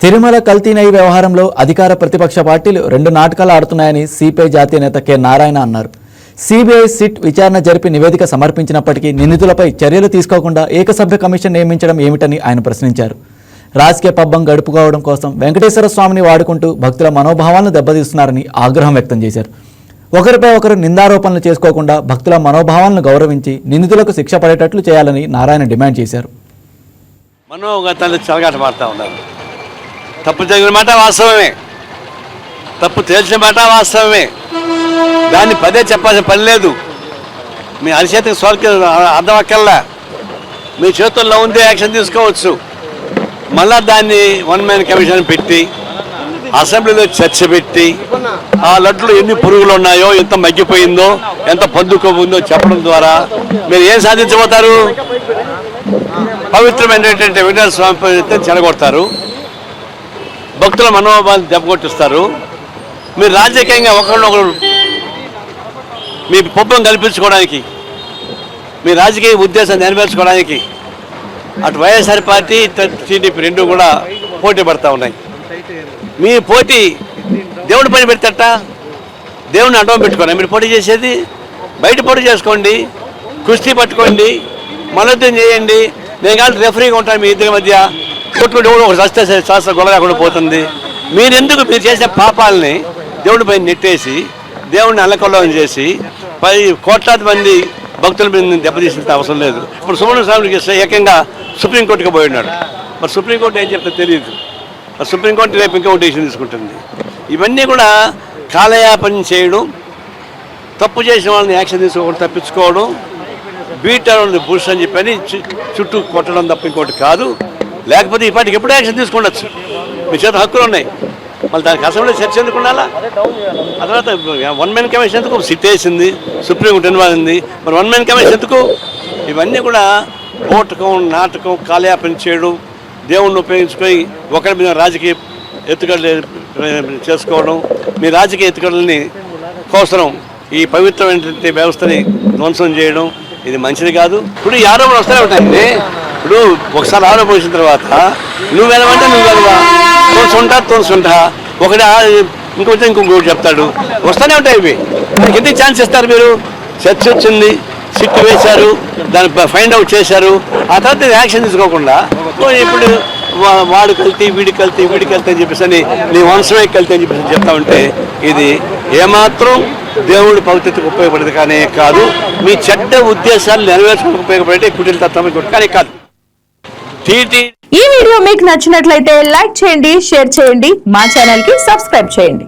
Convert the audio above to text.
తిరుమల కల్తీ నెయ్యి వ్యవహారంలో అధికార ప్రతిపక్ష పార్టీలు రెండు నాటకాలు ఆడుతున్నాయని సిపిఐ జాతీయ నేత కె నారాయణ అన్నారు. సిబిఐ సిట్ విచారణ జరిపి నివేదిక సమర్పించినప్పటికీ నిందితులపై చర్యలు తీసుకోకుండా ఏకసభ్య కమిషన్ నియమించడం ఏమిటని ఆయన ప్రశ్నించారు. రాజకీయ పబ్బం గడుపుకోవడం కోసం వెంకటేశ్వర స్వామిని వాడుకుంటూ భక్తుల మనోభావాలను దెబ్బతీస్తున్నారని ఆగ్రహం వ్యక్తం చేశారు. ఒకరిపై ఒకరు నిందారోపణలు చేసుకోకుండా భక్తుల మనోభావాలను గౌరవించి నిందితులకు శిక్ష పడేటట్లు చేయాలని నారాయణ డిమాండ్ చేశారు. మనోగతాలు చెలగాటమాడుతూ ఉన్నారు. తప్పు జరిగిన మాట వాస్తవమే, తప్పు తెలిసిన మాట వాస్తవమే, దాన్ని పదే చెప్పాల్సిన పని లేదు. మీ అరిచేతికి స్వర్గ అర్థం అక్కల్లా మీ చేతుల్లో ఉంటే యాక్షన్ తీసుకోవచ్చు. మళ్ళా దాన్ని వన్ మ్యాన్ కమిషన్ పెట్టి అసెంబ్లీలో చర్చ పెట్టి ఆ లడ్లు ఎన్ని పురుగులు ఉన్నాయో, ఎంత మగ్గిపోయిందో, ఎంత పొందుకోబోందో చెప్పడం ద్వారా మీరు ఏం సాధించబోతారు? పవిత్రమైనటువంటి వెంకటేశ్వర స్వామి చెడగొడతారు, భక్తుల మనోభావాలు దెబ్బకొట్టిస్తారు. మీరు రాజకీయంగా ఒకరినొకరు మీ పబ్బం కల్పించుకోవడానికి, మీ రాజకీయ ఉద్దేశాన్ని నెరవేర్చుకోవడానికి అటు వైఎస్ఆర్ పార్టీ టీడీపీ రెండు కూడా పోటీ పడతా ఉన్నాయి. మీ పోటీ దేవుడి పని పెడతట, దేవుడిని అడ్డం పెట్టుకోండి. మీరు పోటీ చేసేది బయట పోటీ చేసుకోండి, కుస్తీ పట్టుకోండి, మనోద్ధం చేయండి. నేను కానీ రెఫరీగా ఉంటాను మీ ఇద్దరి మధ్య. కొట్టుకుంటే కూడా ఒక శాస్త్ర గొడవ లేకుండా పోతుంది. మీరెందుకు మీరు చేసే పాపాలని దేవుడి పైన నెట్టేసి దేవుడిని అల్లకొల్లం చేసి కోట్లాది మంది భక్తుల మీద దెబ్బతీసిన అవసరం లేదు. ఇప్పుడు సుబ్రహ్మణ్య స్వామికి ఏకంగా సుప్రీంకోర్టుకి పోయి ఉన్నాడు. మరి సుప్రీంకోర్టు ఏం చెప్తే తెలియదు. మరి సుప్రీంకోర్టు రేపు ఇంకా డెసిషన్ తీసుకుంటుంది. ఇవన్నీ కూడా కాలయాపన చేయడం, తప్పు చేసిన వాళ్ళని యాక్షన్ తీసుకోవడం, తప్పించుకోవడం, బీట్ అరౌండ్ ది బుష్ అని చెప్పని చుట్టూ కొట్టడం తప్ప ఇంకోటి కాదు. లేకపోతే ఈ పార్టీకి ఎప్పుడూ యాక్షన్ తీసుకుండొచ్చు. మీ చేత హక్కులు ఉన్నాయి. మళ్ళీ దానికి అసెంబ్లీ చర్చ ఎందుకు ఉండాలా? ఆ తర్వాత వన్ మ్యాన్ కమిషన్ ఎందుకు? సిట్ వేసింది, సుప్రీంకోర్టు ఇన్వాల్వ్. మరి వన్ మ్యాన్ కమిషన్ ఎందుకు? ఇవన్నీ కూడా ఓటకం, నాటకం, కాలయాపన చేయడం, దేవుణ్ణి ఉపయోగించుకొని ఒకరి మీద రాజకీయ ఎత్తుగడలు చేసుకోవడం, మీ రాజకీయ ఎత్తుగడలని కోసం ఈ పవిత్రమైనటువంటి వ్యవస్థని ధ్వంసం చేయడం, ఇది మంచిది కాదు. ఇప్పుడు ఈ ఆరోపణలు వస్తూనే ఉంటాయండి. ఇప్పుడు ఒకసారి ఆరోపణ వచ్చిన తర్వాత నువ్వు వెళ్ళమంటే నువ్వు వెళ్ళవా, తోసుంటా ఒకటి ఇంకొకటి ఇంకొకటి చెప్తాడు. వస్తూనే ఉంటాయి ఇవి. మనకి ఎందుకు ఛాన్స్ ఇస్తారు మీరు? చర్చ వచ్చింది, సిట్ వేశారు, దాన్ని ఫైండ్ అవుట్ చేశారు, ఆ తర్వాత యాక్షన్ తీసుకోకుండా ఇప్పుడు వాడు కల్తీ, వీడి కల్తీ, వీడి కల్తీ అని చెప్పేసి నీ వంశమే కల్తీ అని చెప్పేసి చెప్తా ఉంటే ఇది ఏమాత్రం దేవుడి పవిత్రతకు ఉపయోగపడేది కానీ కాదు. మీ చెడ్డ ఉద్దేశాలు నెరవేర్చడానికి ఉపయోగపడే కుటిల తత్వం కానీ కాదు. ఈ వీడియో మీకు నచ్చినట్లయితే లైక్ చేయండి, షేర్ చేయండి, మా ఛానల్ కి సబ్స్క్రైబ్ చేయండి.